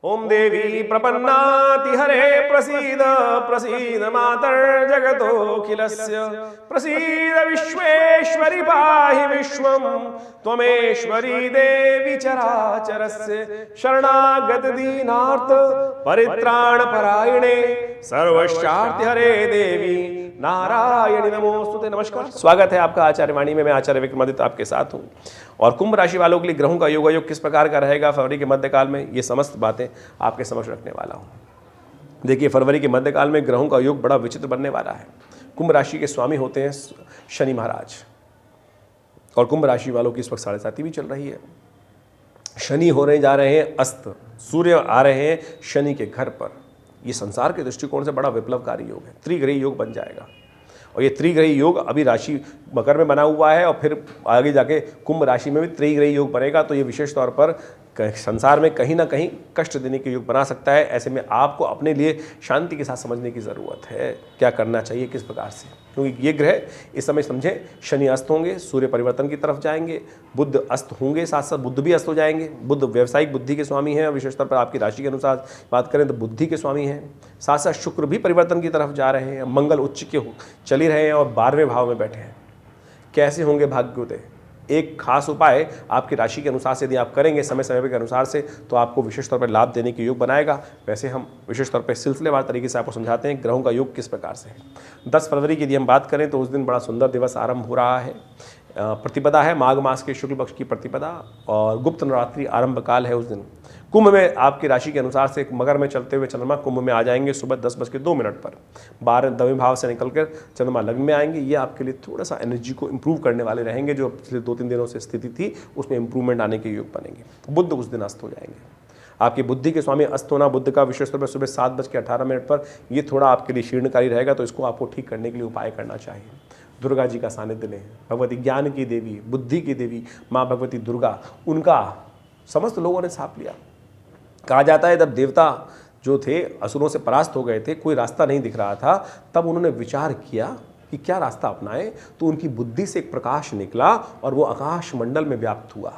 ओम देवी प्रपन्नाति हरे प्रसीद प्रसीद मातर्जगतोऽखिलस्य प्रसीद विश्वेश्वरि पाहि विश्वं त्वमेश्वरी देवी चराचरस्य शरणागत दीनार्थ परित्राण परायणे सर्वशार्थ हरे देवी नारायणी नमोस्तुते। नमस्कार, स्वागत है आपका आचार्य वाणी में। मैं आचार्य विक्रमादित्य आपके साथ हूँ। और कुंभ राशि वालों के लिए ग्रहों का योग किस प्रकार का रहेगा फरवरी के मध्यकाल में, ये समस्त बातें आपके समक्ष रखने वाला हूँ। देखिए, फरवरी के मध्यकाल में ग्रहों का योग बड़ा विचित्र बनने वाला है। कुंभ राशि के स्वामी होते हैं शनि महाराज, और कुंभ राशि वालों की इस वक्त 7.5 भी चल रही है। शनि होने जा रहे हैं अस्त, सूर्य आ रहे हैं शनि के घर पर। ये संसार के दृष्टिकोण से बड़ा विप्लवकारी योग है, त्रिग्रही योग बन जाएगा। और ये त्रिग्रही योग अभी राशि मकर में बना हुआ है, और फिर आगे जाके कुंभ राशि में भी त्रिग्रही योग बनेगा। तो ये विशेष तौर पर संसार में कहीं ना कहीं कष्ट देने के योग बना सकता है। ऐसे में आपको अपने लिए शांति के साथ समझने की ज़रूरत है, क्या करना चाहिए किस प्रकार से, क्योंकि ये ग्रह इस समय समझें, शनि अस्त होंगे, सूर्य परिवर्तन की तरफ जाएंगे, बुध अस्त होंगे, साथ साथ बुध भी अस्त हो जाएंगे। बुध व्यावसायिक बुद्धि के स्वामी हैं, विशेष तौर पर आपकी राशि के अनुसार बात करें तो बुद्धि के स्वामी हैं। साथ साथ शुक्र भी परिवर्तन की तरफ जा रहे हैं, मंगल उच्च के चल ही रहे हैं और 12वें भाव में बैठे हैं। कैसे होंगे भाग्योदय? एक खास उपाय आपकी राशि के अनुसार से यदि आप करेंगे समय समय के अनुसार से, तो आपको विशेष तौर पर लाभ देने के योग बनाएगा। वैसे हम विशेष तौर पर सिलसिलेवार तरीके से आपको समझाते हैं ग्रहों का योग किस प्रकार से है। 10 फरवरी की यदि हम बात करें तो उस दिन बड़ा सुंदर दिवस आरंभ हो रहा है। प्रतिपदा है, माघ मास के शुक्ल पक्ष की प्रतिपदा, और गुप्त नवरात्रि आरंभ काल है उस दिन। कुंभ में आपकी राशि के अनुसार से मकर में चलते हुए चंद्रमा कुंभ में आ जाएंगे सुबह 10:02 पर। 12वें भाव से निकलकर चंद्रमा लग्न में आएंगे। ये आपके लिए थोड़ा सा एनर्जी को इंप्रूव करने वाले रहेंगे। जो पिछले 2-3 दिनों से स्थिति थी उसमें इंप्रूवमेंट आने के योग बनेंगे। बुध उस दिन अस्त हो जाएंगे। आपकी बुद्धि के स्वामी अस्त होना बुध का विशेष तौर पर सुबह 7:18 पर, ये थोड़ा आपके लिए शीर्णकारी रहेगा। तो इसको आपको ठीक करने के लिए उपाय करना चाहिए। दुर्गा जी का सानिध्य लें, भगवती ज्ञान की देवी, बुद्धि की देवी माँ भगवती दुर्गा, उनका समस्त लोगों ने साथ लिया। कहा जाता है जब देवता जो थे असुरों से परास्त हो गए थे, कोई रास्ता नहीं दिख रहा था, तब उन्होंने विचार किया कि क्या रास्ता अपनाएं। तो उनकी बुद्धि से एक प्रकाश निकला और वो आकाश मंडल में व्याप्त हुआ।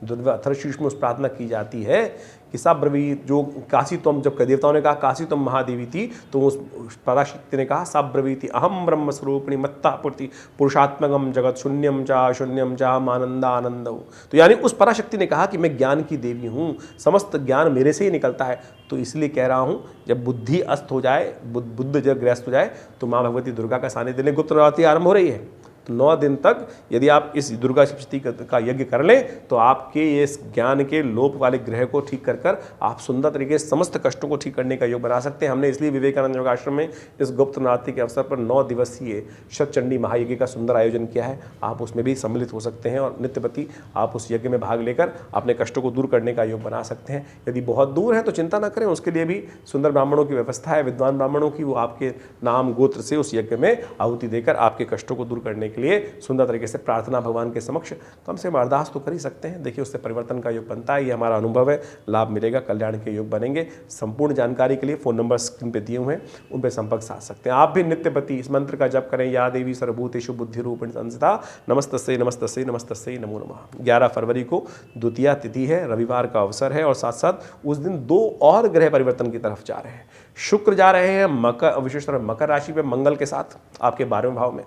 अथर्वशीर्ष में उस प्रार्थना की जाती है कि साब्रवीत, जो काशी तुम, जब देवताओं ने कहा काशी तुम महादेवी थी, तो उस पराशक्ति ने कहा साब्रवीति अहम ब्रह्म स्वरूपिणी मत्ता पूर्ति पुरुषात्मकम जगत शून्यम चा आनंद आनंद। तो यानी उस पराशक्ति ने कहा कि मैं ज्ञान की देवी हूँ, समस्त ज्ञान मेरे से ही निकलता है। तो इसलिए कह रहा हूँ, जब बुद्धि अस्त हो जाए, बुद्ध जब ग्रस्त हो जाए, तो माँ भगवती दुर्गा का सानिध्य लें। गुप्त नवरात्रि आरंभ हो रही है, तो 9 दिन तक यदि आप इस दुर्गा सप्तशती का यज्ञ कर लें, तो आपके ये ज्ञान के लोप वाले ग्रह को ठीक कर आप सुंदर तरीके से समस्त कष्टों को ठीक करने का योग बना सकते हैं। हमने इसलिए विवेकानंद योगाश्रम में इस गुप्त नवरात्रि के अवसर पर 9 दिवसीय शतचंडी महायज्ञ का सुंदर आयोजन किया है। आप उसमें भी सम्मिलित हो सकते हैं और नित्यपति आप उस यज्ञ में भाग लेकर अपने कष्टों को दूर करने का योग बना सकते हैं। यदि बहुत दूर है तो चिंता न करें, उसके लिए भी सुंदर ब्राह्मणों की व्यवस्था है, विद्वान ब्राह्मणों की। वो आपके नाम गोत्र से उस यज्ञ में आहुति देकर आपके कष्टों को दूर करने के लिए सुंदर तरीके से प्रार्थना भगवान के समक्ष कम से कम अरदास तो कर ही सकते हैं। देखिए, उससे परिवर्तन का योग बनता है। ये हमारा अनुभव है, लाभ मिलेगा, कल्याण के योग बनेंगे। संपूर्ण जानकारी के लिए फ़ोन नंबर स्क्रीन पे दिए हुए हैं, उन पर संपर्क साध सकते हैं। आप भी नित्यपति इस मंत्र का जप करें, या देवी सर्वभूतेषु बुद्धि रूपिणी संस्था नमस्तस्यै नमस्तस्यै नमस्तस्यै नमो नमः। 11 फरवरी को द्वितीया तिथि है, रविवार का अवसर है, और साथ साथ उस दिन 2 और ग्रह परिवर्तन की तरफ जा रहे हैं। शुक्र जा रहे हैं मकर, विशेषतः मकर राशि में मंगल के साथ आपके 12वें भाव में,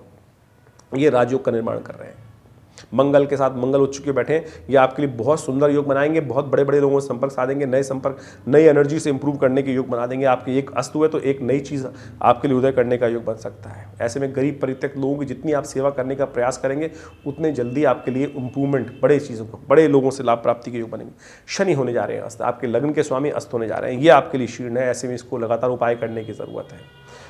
ये राजयोग का निर्माण कर रहे हैं। मंगल के साथ मंगल उच्च के बैठे हैं, ये आपके लिए बहुत सुंदर योग बनाएंगे। बहुत बड़े बड़े लोगों से संपर्क साधेंगे, नए संपर्क, नई एनर्जी से इंप्रूव करने के योग बना देंगे। आपके एक अस्त हुए तो एक नई चीज़ आपके लिए उदय करने का योग बन सकता है। ऐसे में गरीब परित्यक्त लोगों की जितनी आप सेवा करने का प्रयास करेंगे, उतने जल्दी आपके लिए इंप्रूवमेंट, बड़े चीज़ों को, बड़े लोगों से लाभ प्राप्ति के योग बनेंगे। शनि होने जा रहे हैं अस्त, आपके लग्न के स्वामी अस्त होने जा रहे हैं, ये आपके लिए शीर्ण है। ऐसे में इसको लगातार उपाय करने की ज़रूरत है।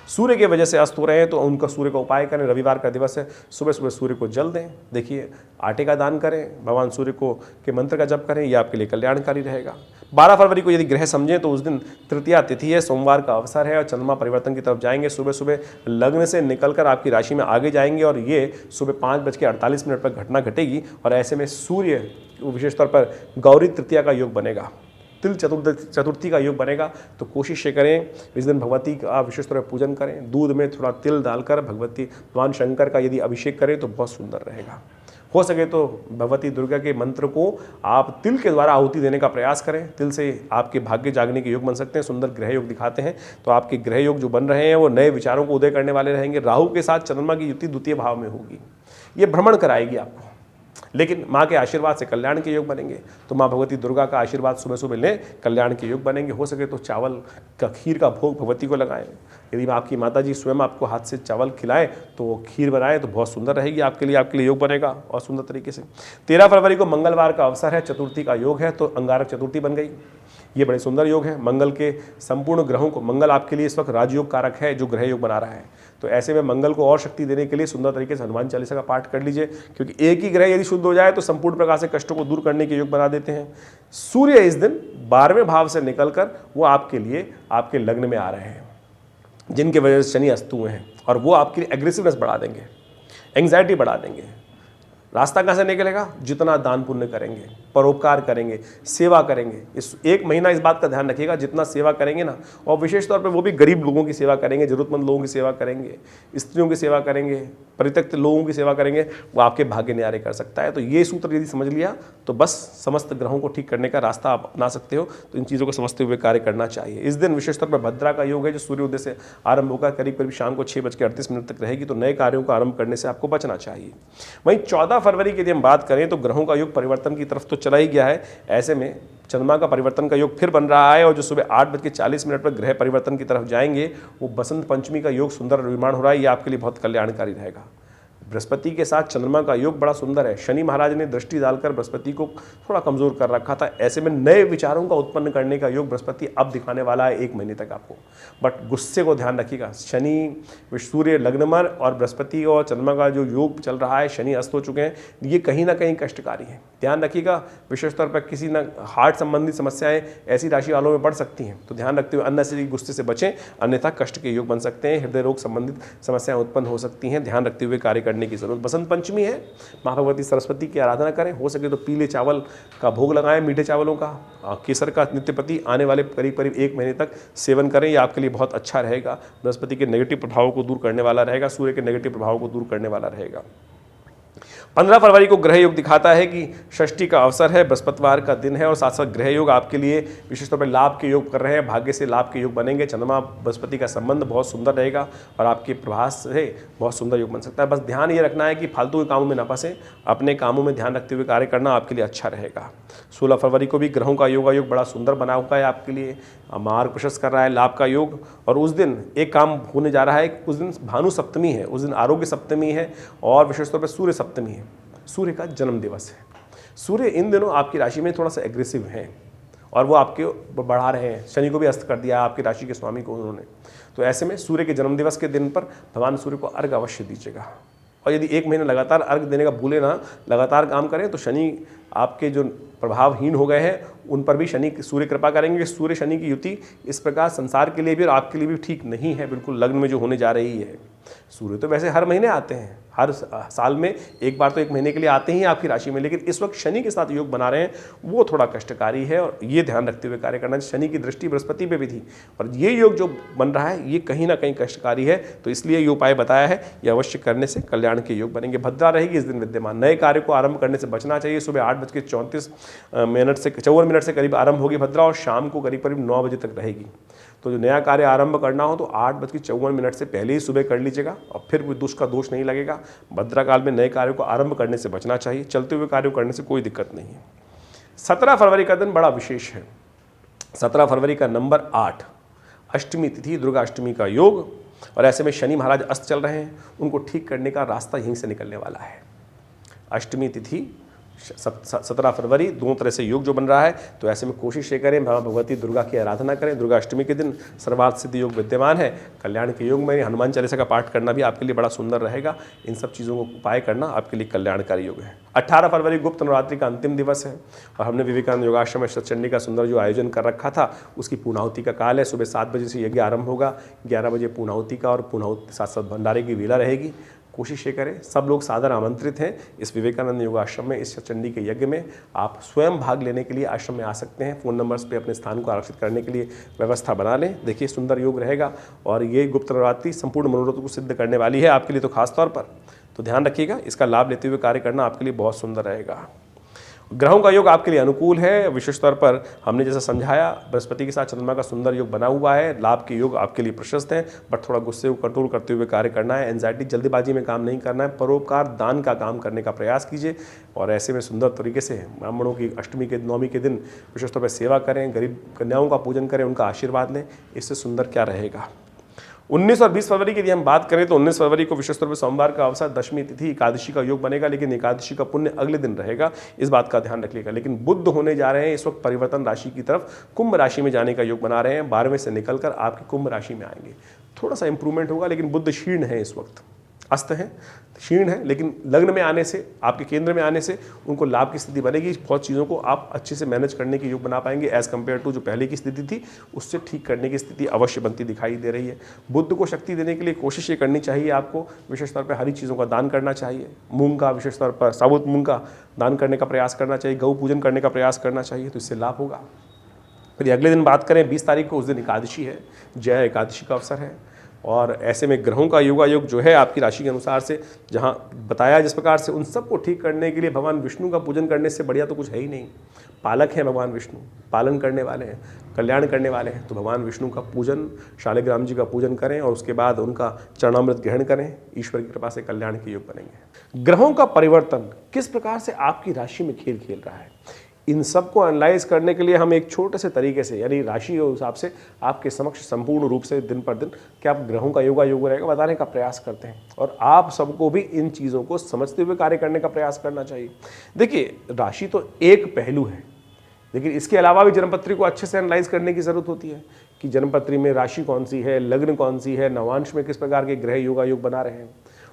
सूर्य के वजह से अस्त हो रहे हैं, तो उनका सूर्य का उपाय करें। रविवार का दिवस है, सुबह सुबह सूर्य को जल दें। देखिए, आटे का दान करें, भगवान सूर्य को के मंत्र का जप करें, यह आपके लिए कल्याणकारी रहेगा। 12 फरवरी को यदि ग्रह समझें तो उस दिन तृतीया तिथि है, सोमवार का अवसर है, और चंद्रमा परिवर्तन की तरफ जाएंगे। सुबह सुबह लग्न से निकलकर आपकी राशि में आगे जाएंगे, और ये सुबह 5:48 पर घटना घटेगी। और ऐसे में सूर्य विशेष तौर पर गौरी तृतीया का योग बनेगा, तिल चतुर्थी का योग बनेगा। तो कोशिश ये करें इस दिन भगवती का विशेष तौर पर पूजन करें। दूध में थोड़ा तिल डालकर भगवती भगवान शंकर का यदि अभिषेक करें तो बहुत सुंदर रहेगा। हो सके तो भगवती दुर्गा के मंत्र को आप तिल के द्वारा आहुति देने का प्रयास करें। तिल से आपके भाग्य जागने के योग बन सकते हैं, सुंदर ग्रह योग दिखाते हैं। तो आपके ग्रह योग जो बन रहे हैं वो नए विचारों को उदय करने वाले रहेंगे। राहु के साथ चंद्रमा की युति द्वितीय भाव में होगी, ये भ्रमण कराएगी आपको, लेकिन माँ के आशीर्वाद से कल्याण के योग बनेंगे। तो माँ भगवती दुर्गा का आशीर्वाद सुबह सुबह लें, कल्याण के योग बनेंगे। हो सके तो चावल का खीर का भोग भगवती को लगाएं। यदि आपकी माता जी स्वयं आपको हाथ से चावल खिलाएं तो वो खीर बनाएं तो बहुत सुंदर रहेगी आपके लिए योग बनेगा और सुंदर तरीके से। 13 फरवरी को मंगलवार का अवसर है, चतुर्थी का योग है, तो अंगारक चतुर्थी बन गई। ये बड़े सुंदर योग है। मंगल के संपूर्ण ग्रहों को, मंगल आपके लिए इस वक्त राजयोग कारक है जो ग्रह योग बना रहा है। तो ऐसे में मंगल को और शक्ति देने के लिए सुंदर तरीके से हनुमान चालीसा का पाठ कर लीजिए, क्योंकि एक ही ग्रह यदि शुद्ध हो जाए तो संपूर्ण प्रकार से कष्टों को दूर करने के योग बना देते हैं। सूर्य इस दिन 12वें भाव से निकलकर वो आपके लिए आपके लग्न में आ रहे हैं, जिनके वजह से शनि अस्त हुए हैं, और वो आपकी एग्रेसिवनेस बढ़ा देंगे, एंग्जाइटी बढ़ा देंगे। रास्ता कहाँ से निकलेगा? जितना दान पुण्य करेंगे, परोपकार करेंगे, सेवा करेंगे। इस एक महीना इस बात का ध्यान रखिएगा, जितना सेवा करेंगे ना, और विशेष तौर पे वो भी गरीब लोगों की सेवा करेंगे, जरूरतमंद लोगों की सेवा करेंगे, स्त्रियों की सेवा करेंगे, परित्यक्त लोगों की सेवा करेंगे, वो आपके भाग्य न्यारे कर सकता है। तो ये सूत्र यदि समझ लिया तो बस समस्त ग्रहों को ठीक करने का रास्ता आप अपना सकते हो। तो इन चीज़ों को समझते हुए कार्य करना चाहिए। इस दिन विशेष तौर पर भद्रा का योग है, जो सूर्योदय से आरंभ होकर करीब करीब शाम को 6:38 तक रहेगी। तो नए कार्यों का आरंभ करने से आपको बचना चाहिए। वहीं 14 फरवरी की यदि हम बात करें तो ग्रहों का योग परिवर्तन की तरफ तो चला ही गया है। ऐसे में चंद्रमा का परिवर्तन का योग फिर बन रहा है, और जो सुबह 8:40 पर ग्रह परिवर्तन की तरफ जाएंगे वो बसंत पंचमी का योग सुंदर निर्माण हो रहा है। ये आपके लिए बहुत कल्याणकारी रहेगा। बृहस्पति के साथ चंद्रमा का योग बड़ा सुंदर है। शनि महाराज ने दृष्टि डालकर बृहस्पति को थोड़ा कमजोर कर रखा था। ऐसे में नए विचारों का उत्पन्न करने का योग बृहस्पति अब दिखाने वाला है 1 महीने तक आपको। बट गुस्से को ध्यान रखिएगा। शनि, सूर्य लग्नमर और बृहस्पति और चंद्रमा का जो योग चल रहा है, शनि अस्त हो चुके हैं, ये कहीं ना कहीं कष्टकारी है। ध्यान रखिएगा, विशेष तौर पर किसी न हार्ट संबंधित समस्याएं ऐसी राशि वालों में बढ़ सकती हैं। तो ध्यान रखते हुए अननेसेसरी गुस्से से बचें, अन्यथा कष्ट के योग बन सकते हैं। हृदय रोग संबंधित समस्याएं उत्पन्न हो सकती हैं। ध्यान रखते हुए कार्य करने की जरूरत। बसंत पंचमी है, माँ भगवती सरस्वती की आराधना करें। हो सके तो पीले चावल का भोग लगाएं, मीठे चावलों का। केसर का नित्यपति आने वाले करीब करीब 1 महीने तक सेवन करें। ये आपके लिए बहुत अच्छा रहेगा। बृहस्पति के नेगेटिव प्रभावों को दूर करने वाला रहेगा, सूर्य के नेगेटिव प्रभावों को दूर करने वाला रहेगा। 15 फरवरी को ग्रह योग दिखाता है कि षष्ठी का अवसर है, बृहस्पतिवार का दिन है, और साथ साथ ग्रह योग आपके लिए विशेष तौर पर लाभ के योग कर रहे हैं। भाग्य से लाभ के योग बनेंगे। चंद्रमा बृहस्पति का संबंध बहुत सुंदर रहेगा और आपके प्रभास से बहुत सुंदर योग बन सकता है। बस ध्यान ये रखना है कि फालतू के कामों में न फंसे, अपने कामों में ध्यान रखते हुए कार्य करना आपके लिए अच्छा रहेगा। 16 फरवरी को भी ग्रहों का योग बड़ा सुंदर बना हुआ है आपके लिए, मार्ग प्रशस्त कर रहा है, लाभ का योग। और उस दिन एक काम होने जा रहा है, उस दिन भानु सप्तमी है, उस दिन आरोग्य सप्तमी है, और विशेष तौर पर सूर्य सप्तमी है। सूर्य का जन्म दिवस है। सूर्य इन दिनों आपकी राशि में थोड़ा सा एग्रेसिव हैं और वो आपके बढ़ा रहे हैं। शनि को भी अस्त कर दिया है आपकी राशि के स्वामी को उन्होंने। तो ऐसे में सूर्य के जन्म दिवस के दिन पर भगवान सूर्य को अर्घ अवश्य दीजिएगा। और यदि 1 महीना लगातार अर्घ देने का भूले ना, लगातार काम करें, तो शनि आपके जो प्रभावहीन हो गए हैं उन पर भी शनि सूर्य कृपा करेंगे। सूर्य शनि की युति इस प्रकार संसार के लिए भी और आपके लिए भी ठीक नहीं है बिल्कुल, लग्न में जो होने जा रही है। सूर्य तो वैसे हर महीने आते हैं, हर साल में एक बार तो 1 महीने के लिए आते ही आपकी राशि में, लेकिन इस वक्त शनि के साथ योग बना रहे हैं, वो थोड़ा कष्टकारी है। और ये ध्यान रखते हुए कार्य करना। शनि की दृष्टि बृहस्पति पे भी थी, और ये योग जो बन रहा है ये कहीं ना कहीं कष्टकारी है। तो इसलिए ये उपाय बताया है, ये अवश्य करने से कल्याण के योग बनेंगे। भद्रा रहेगी इस दिन विद्यमान। नए कार्य को आरंभ करने से बचना चाहिए। सुबह 8:54 से करीब आरंभ होगी भद्रा, और शाम को करीब करीब 9 बजे तक रहेगी। तो जो नया कार्य आरंभ करना हो तो 8:54 से पहले ही सुबह कर लीजिएगा, और फिर कोई दुष्ट का दोष नहीं लगेगा। भद्रा काल में नए कार्यों को आरंभ करने से बचना चाहिए। चलते हुए कार्य करने से कोई दिक्कत नहीं है। 17 फरवरी का दिन बड़ा विशेष है। 17 फरवरी का नंबर 8, अष्टमी तिथि, दुर्गा अष्टमी का योग, और ऐसे में शनि महाराज अस्त चल रहे हैं। उनको ठीक करने का रास्ता यहीं से निकलने वाला है। अष्टमी तिथि 17 फरवरी, दोनों तरह से योग जो बन रहा है। तो ऐसे में कोशिश ये करें, माँ भगवती दुर्गा की आराधना करें। दुर्गा अष्टमी के दिन सर्वार्थ सिद्धि योग विद्यमान है। कल्याण के योग में हनुमान चालीसा का पाठ करना भी आपके लिए बड़ा सुंदर रहेगा। इन सब चीज़ों को उपाय करना आपके लिए कल्याणकारी योग है। 18 फरवरी गुप्त नवरात्रि का अंतिम दिवस है, और हमने विवेकानंद योगाश्रम में सतचंडी का सुंदर जो आयोजन कर रखा था, उसकी पूर्णाहुति का काल है। सुबह 7 बजे से यज्ञ आरंभ होगा, 11 बजे पूर्णाहुति का, और पूर्णाहुति साथ साथ भंडारे की वेला रहेगी। कोशिश ये करें, सब लोग सादर आमंत्रित हैं इस विवेकानंद योगाश्रम में, इस चंडी के यज्ञ में। आप स्वयं भाग लेने के लिए आश्रम में आ सकते हैं। फ़ोन नंबर्स पे अपने स्थान को आरक्षित करने के लिए व्यवस्था बना लें। देखिए सुंदर योग रहेगा, और ये गुप्त नवरात्रि संपूर्ण मनोरथ को सिद्ध करने वाली है आपके लिए। तो खास तौर पर तो ध्यान रखिएगा, इसका लाभ लेते हुए कार्य करना आपके लिए बहुत सुंदर रहेगा। ग्रहों का योग आपके लिए अनुकूल है। विशेष तौर पर हमने जैसा समझाया, बृहस्पति के साथ चंद्रमा का सुंदर योग बना हुआ है। लाभ के योग आपके लिए प्रशस्त हैं, बट थोड़ा गुस्से को कंट्रोल करते हुए कार्य करना है। एंजाइटी, जल्दीबाजी में काम नहीं करना है। परोपकार, दान का काम करने का प्रयास कीजिए और ऐसे में सुंदर तरीके से ब्राह्मणों की अष्टमी के, नवमी के दिन विशेष तौर पर सेवा करें, गरीब कन्याओं का पूजन करें, उनका आशीर्वाद लें। इससे सुंदर क्या रहेगा। 19 और 20 फरवरी की यदि हम बात करें तो 19 फरवरी को विशेष तौर पर सोमवार का अवसर, दशमी तिथि, एकादशी का योग बनेगा, लेकिन एकादशी का पुण्य अगले दिन रहेगा, इस बात का ध्यान रखिएगा। लेकिन बुध होने जा रहे हैं इस वक्त परिवर्तन राशि की तरफ, कुंभ राशि में जाने का योग बना रहे हैं। 12वें से निकलकर आपकी कुंभ राशि में आएंगे। थोड़ा सा इंप्रूवमेंट होगा, लेकिन बुध क्षीण है, इस वक्त अस्त है, क्षीण है, लेकिन लग्न में आने से, आपके केंद्र में आने से उनको लाभ की स्थिति बनेगी। बहुत चीज़ों को आप अच्छे से मैनेज करने के योग बना पाएंगे। एज कंपेयर टू जो पहले की स्थिति थी, उससे ठीक करने की स्थिति अवश्य बनती दिखाई दे रही है। बुद्ध को शक्ति देने के लिए कोशिश ये करनी चाहिए आपको, विशेष तौर पर हरी चीज़ों का दान करना चाहिए। मूंग का, विशेष तौर पर साबुत मूंग का दान करने का प्रयास करना चाहिए। गौ पूजन करने का प्रयास करना चाहिए, तो इससे लाभ होगा। यदि अगले दिन बात करें 20 तारीख को, उस दिन एकादशी है, जय एकादशी का अवसर है। और ऐसे में ग्रहों का योगायोग जो है आपकी राशि के अनुसार से, जहाँ बताया जिस प्रकार से, उन सबको ठीक करने के लिए भगवान विष्णु का पूजन करने से बढ़िया तो कुछ है ही नहीं। पालक हैं भगवान विष्णु, पालन करने वाले हैं, कल्याण करने वाले हैं। तो भगवान विष्णु का पूजन, शालिग्राम जी का पूजन करें और उसके बाद उनका चरणामृत ग्रहण करें। ईश्वर की कृपा से कल्याण के योग बनेंगे। ग्रहों का परिवर्तन किस प्रकार से आपकी राशि में खेल खेल रहा है, इन सबको एनालाइज करने के लिए हम एक छोटे से तरीके से, यानी राशि के हिसाब से आपके समक्ष संपूर्ण रूप से दिन पर दिन क्या आप ग्रहों का योग रहेगा बताने का प्रयास करते हैं। और आप सबको भी इन चीज़ों को समझते हुए कार्य करने का प्रयास करना चाहिए। देखिए, राशि तो एक पहलू है, लेकिन इसके अलावा भी जन्मपत्री को अच्छे से एनालाइज करने की ज़रूरत होती है कि जन्मपत्री में राशि कौन सी है, लग्न कौन सी है, नवांश में किस प्रकार के ग्रह योग बना रहे हैं।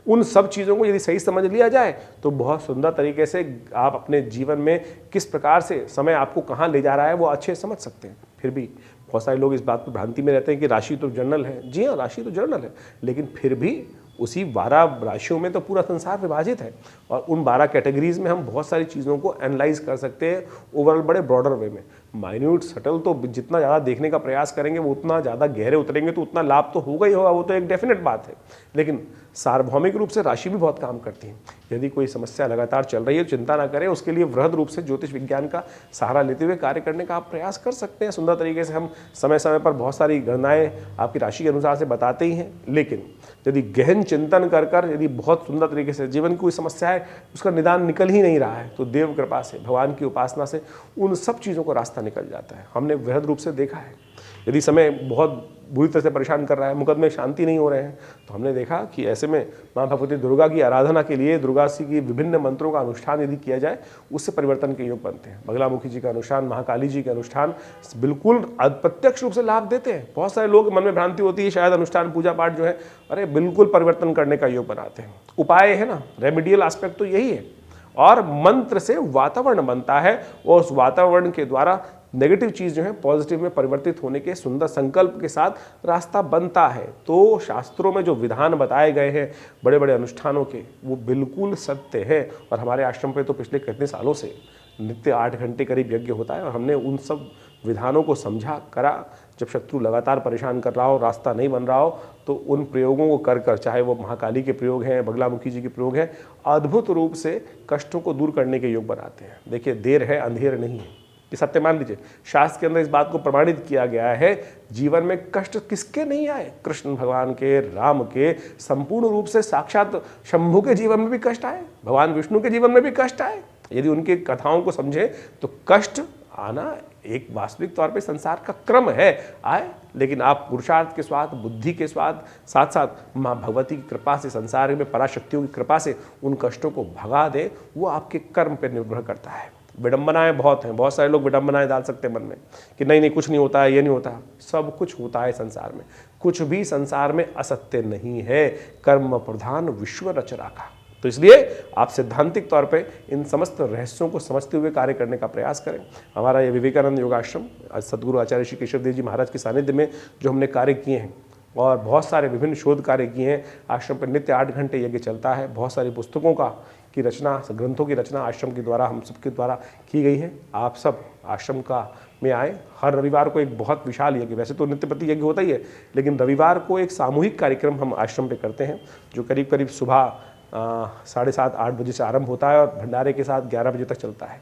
उन सब चीज़ों को यदि सही समझ लिया जाए तो बहुत सुंदर तरीके से आप अपने जीवन में किस प्रकार से समय आपको कहाँ ले जा रहा है वो अच्छे समझ सकते हैं। फिर भी बहुत सारे लोग इस बात पर भ्रांति में रहते हैं कि राशि तो जर्नल है। जी हाँ, राशि तो जर्नल है, लेकिन फिर भी उसी 12 राशियों में तो पूरा संसार विभाजित है और उन 12 कैटेगरीज में हम बहुत सारी चीज़ों को एनालाइज कर सकते हैं ओवरऑल बड़े ब्रॉडर वे में। माइन्यूट सटल तो जितना ज़्यादा देखने का प्रयास करेंगे वो उतना ज़्यादा गहरे उतरेंगे तो उतना लाभ तो होगा ही होगा, वो तो एक डेफिनेट बात है। लेकिन सार्वभौमिक रूप से राशि भी बहुत काम करती है। यदि कोई समस्या लगातार चल रही है तो चिंता ना करें, उसके लिए वृहद रूप से ज्योतिष विज्ञान का सहारा लेते हुए कार्य करने का आप प्रयास कर सकते हैं। सुंदर तरीके से हम समय समय पर बहुत सारी गणनाएं आपकी राशि के अनुसार से बताते ही हैं, लेकिन यदि गहन चिंतन कर कर यदि बहुत सुंदर तरीके से जीवन की कोई समस्या है उसका निदान निकल ही नहीं रहा है तो देव कृपा से, भगवान की उपासना से उन सब चीज़ों को रास्ता निकल जाता है। हमने वृहद रूप से देखा है। यदि समय बहुत बुरी तरह से परेशान कर रहा है, मुकदमे शांति नहीं हो रहे हैं, तो हमने देखा कि ऐसे में माँ भगवती दुर्गा की आराधना के लिए दुर्गा जी की विभिन्न मंत्रों का अनुष्ठान यदि किया जाए उससे परिवर्तन के योग बनते हैं। बगलामुखी जी का अनुष्ठान, महाकाली जी के अनुष्ठान बिल्कुल अप्रत्यक्ष रूप से लाभ देते हैं। बहुत सारे लोग मन में भ्रांति होती है शायद अनुष्ठान पूजा पाठ जो है अरे बिल्कुल परिवर्तन करने का योग बनाते हैं। उपाय है ना, रेमेडियल एस्पेक्ट तो यही है। और मंत्र से वातावरण बनता है और उस वातावरण के द्वारा नेगेटिव चीज़ जो है पॉजिटिव में परिवर्तित होने के सुंदर संकल्प के साथ रास्ता बनता है। तो शास्त्रों में जो विधान बताए गए हैं बड़े बड़े अनुष्ठानों के, वो बिल्कुल सत्य है। और हमारे आश्रम पे तो पिछले कितने सालों से नित्य 8 घंटे करीब यज्ञ होता है और हमने उन सब विधानों को समझा करा। जब शत्रु लगातार परेशान कर रहा हो, रास्ता नहीं बन रहा हो, तो उन प्रयोगों को कर कर, चाहे वो महाकाली के प्रयोग हैं, बगलामुखी जी के प्रयोग हैं, अद्भुत रूप से कष्टों को दूर करने के योग बनाते हैं। देखिए, देर है अंधेर नहीं है, ये सत्य मान लीजिए। शास्त्र के अंदर इस बात को प्रमाणित किया गया है। जीवन में कष्ट किसके नहीं आए, कृष्ण भगवान के, राम के, संपूर्ण रूप से साक्षात शंभु के जीवन में भी कष्ट आए, भगवान विष्णु के जीवन में भी कष्ट आए। यदि उनकी कथाओं को समझे तो कष्ट आना एक वास्तविक तौर पे संसार का क्रम है, आए। लेकिन आप पुरुषार्थ के स्वाद, बुद्धि के स्वाद, साथ साथ माँ भगवती की कृपा से, संसार में पराशक्तियों की कृपा से उन कष्टों को भगा दे, वो आपके कर्म पर निर्भर करता है। विडंबनाएं बहुत हैं, बहुत सारे लोग विडंबनाएं डाल सकते हैं मन में कि नहीं नहीं कुछ नहीं होता है, ये नहीं होता। सब कुछ होता है संसार में, कुछ भी संसार में असत्य नहीं है। कर्म प्रधान विश्व रच राखा। तो इसलिए आप सैद्धांतिक तौर पे इन समस्त रहस्यों को समझते हुए कार्य करने का प्रयास करें। हमारा ये विवेकानंद योगाश्रम सदगुरु आचार्य श्री केशव देव जी महाराज के सानिध्य में जो हमने कार्य किए हैं और बहुत सारे विभिन्न शोध कार्य किए हैं। आश्रम पर नित्य 8 घंटे यज्ञ चलता है। बहुत सारी पुस्तकों की रचना, ग्रंथों की रचना आश्रम के द्वारा, हम सबके द्वारा की गई है। आप सब आश्रम में आए। हर रविवार को एक बहुत विशाल यज्ञ, वैसे तो नित्य प्रति यज्ञ होता ही है, लेकिन रविवार को एक सामूहिक कार्यक्रम हम आश्रम पे करते हैं जो करीब करीब सुबह 7:30-8 बजे से आरंभ होता है और भंडारे के साथ 11 बजे तक चलता है।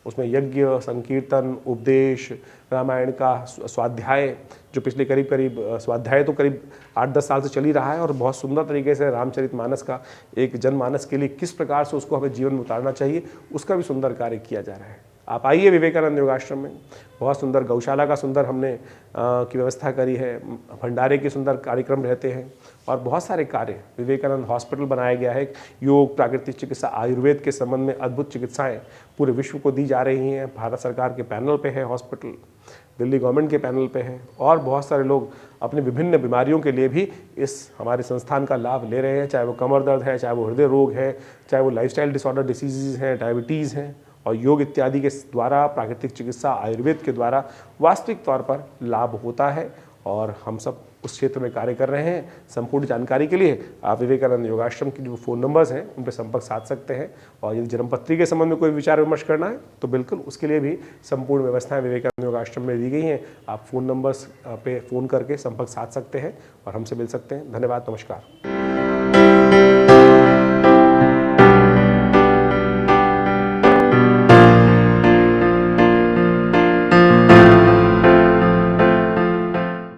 उसमें यज्ञ, संकीर्तन, उपदेश, रामायण का स्वाध्याय, जो पिछले करीब स्वाध्याय तो करीब 8-10 साल से चल ही रहा है और बहुत सुंदर तरीके से रामचरितमानस का एक जनमानस के लिए किस प्रकार से उसको हमें जीवन में उतारना चाहिए, उसका भी सुंदर कार्य किया जा रहा है। आप आइए विवेकानंद योगाश्रम में, बहुत सुंदर गौशाला का सुंदर हमने की व्यवस्था करी है, भंडारे के सुंदर कार्यक्रम रहते हैं और बहुत सारे कार्य। विवेकानंद हॉस्पिटल बनाया गया है, योग, प्राकृतिक चिकित्सा, आयुर्वेद के संबंध में अद्भुत चिकित्साएं पूरे विश्व को दी जा रही हैं। भारत सरकार के पैनल पे है हॉस्पिटल, दिल्ली गवर्नमेंट के पैनल पे है और बहुत सारे लोग अपनी विभिन्न बीमारियों के लिए भी इस हमारे संस्थान का लाभ ले रहे हैं, चाहे वो कमर दर्द है, चाहे वो हृदय रोग है, चाहे वो लाइफस्टाइल डिसऑर्डर डिसीज़ हैं, डायबिटीज़ हैं, और योग इत्यादि के द्वारा, प्राकृतिक चिकित्सा, आयुर्वेद के द्वारा वास्तविक तौर पर लाभ होता है और हम सब उस क्षेत्र में कार्य कर रहे हैं। संपूर्ण जानकारी के लिए आप विवेकानंद योगाश्रम की जो फ़ोन नंबर्स हैं उन पर संपर्क साध सकते हैं और यदि जन्मपत्री के संबंध में कोई विचार विमर्श करना है तो बिल्कुल उसके लिए भी संपूर्ण व्यवस्थाएं विवेकानंद योगाश्रम में दी गई हैं। आप फ़ोन नंबर्स पे फ़ोन करके संपर्क साध सकते हैं और हमसे मिल सकते हैं। धन्यवाद, नमस्कार।